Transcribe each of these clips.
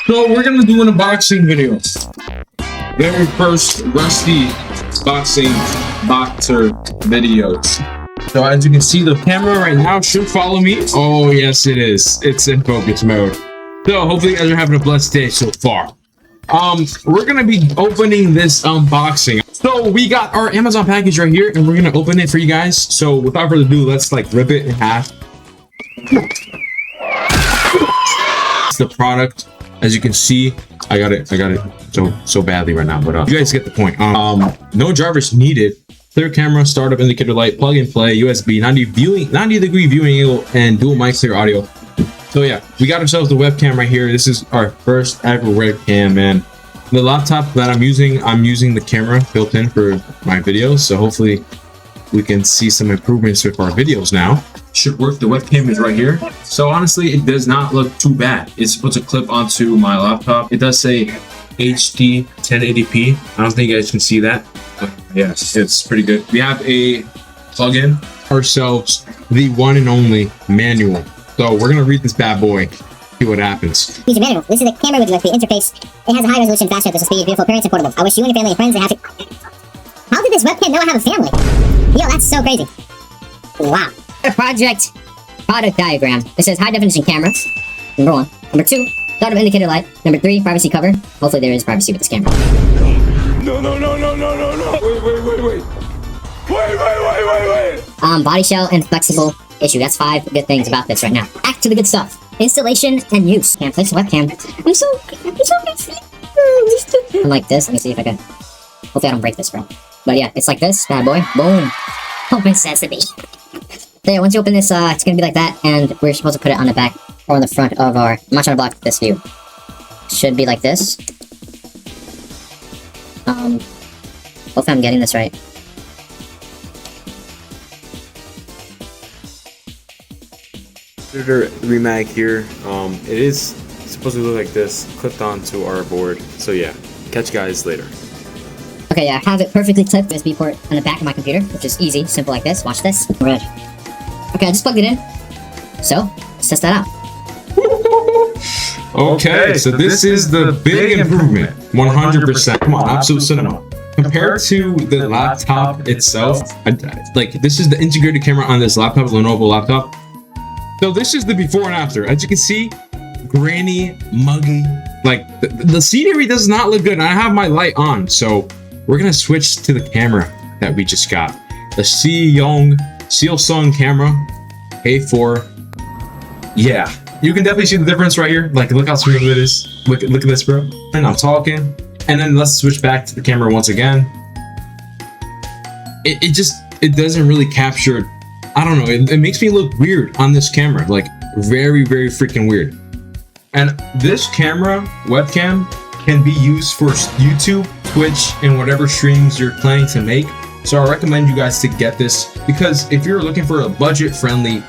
So we're gonna do an unboxing video. Very first Rusty boxing boxer videos. So as you can see, the camera right now should follow me. Oh yes, it is. It's in focus mode. So hopefully you guys are having a blessed day so far. We're gonna be opening this unboxing. So we got our Amazon package right here, and we're gonna open it for you guys. So without further ado, let's like rip it in half. It's the product. As you can see, I got it so badly right now, but you guys get the point. No drivers needed. Clear camera, startup indicator light, plug and play, USB, 90-degree viewing angle, and dual mic clear audio. So yeah, we got ourselves the webcam right here. This is our first ever webcam, man. The laptop that I'm using the camera built in for my videos, so hopefully we can see some improvements with our videos now. Should work. The webcam is right here. So honestly, it does not look too bad. It's supposed to clip onto my laptop. It does say HD 1080p. I don't think you guys can see that. But yes, it's pretty good. We have a plug-in ourselves, the one and only manual. So we're gonna read this bad boy. See what happens. User manual. This is a camera with USB interface. It has a high resolution, fast transfer speed, beautiful appearance, and portable. I wish you and your family and friends are happy. How did this webcam know I have a family? Yo, that's so crazy. Wow. Product diagram. It says high definition camera. Number 1. Number 2, startup indicator light. Number 3, privacy cover. Hopefully there is privacy with this camera. No. Wait. Body shell and flexible issue. That's 5 good things about this right now. Back to the good stuff. Installation and use. Can't place the webcam. I'm so I'm like this. Let me see if I can. Hopefully I don't break this, bro. But yeah, it's like this. Bad boy. Boom. Open sesame. So yeah, once you open this, it's gonna be like that, and we're supposed to put it on the back or on the front of our. I'm not trying to block this view. Should be like this. Hopefully I'm getting this right. Editor remag here. It is supposed to look like this, clipped onto our board. So yeah, catch you guys later. Okay, yeah, I have it perfectly clipped USB port on the back of my computer, which is easy, simple like this. Watch this. Red. Okay, I just plugged it in. So, let's test that out. Okay, so this is the big improvement. 100%. Come on, absolute cinema. Compared to the laptop itself, like this is the integrated camera on this laptop, Lenovo laptop. So this is the before and after. As you can see, grainy, muggy. Like the scenery does not look good. And I have my light on, so we're gonna switch to the camera that we just got. The Samsung camera, A4. Yeah, you can definitely see the difference right here. Like, look how smooth it is. Look at this, bro. And I'm talking, and then let's switch back to the camera once again. It doesn't really capture. I don't know. It makes me look weird on this camera, like very freaking weird. And this camera webcam can be used for YouTube, Twitch, and whatever streams you're planning to make. So I recommend you guys to get this, because if you're looking for a budget-friendly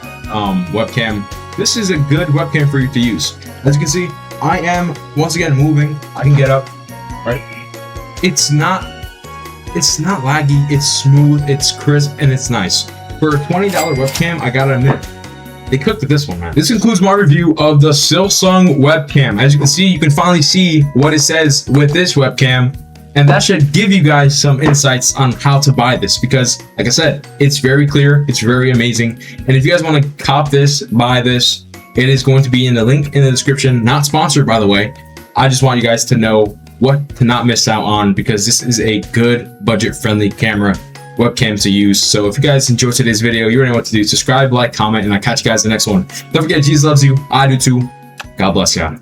webcam, this is a good webcam for you to use. As you can see, I am once again moving. I can get up, right? It's not laggy. It's smooth. It's crisp, and it's nice. For a $20 webcam, I gotta admit, they cooked with this one, man. This concludes my review of the Samsung webcam. As you can see, you can finally see what it says with this webcam. And that should give you guys some insights on how to buy this, because like I said, it's very clear, it's very amazing. And if you guys want to cop this, buy this, it is going to be in the link in the description. Not sponsored, by the way. I just want you guys to know what to not miss out on, because this is a good budget-friendly camera webcam to use. So if you guys enjoyed today's video, you already know what to do. Subscribe, like, comment, and I'll catch you guys in the next one. Don't forget, Jesus loves you. I do too. God bless you.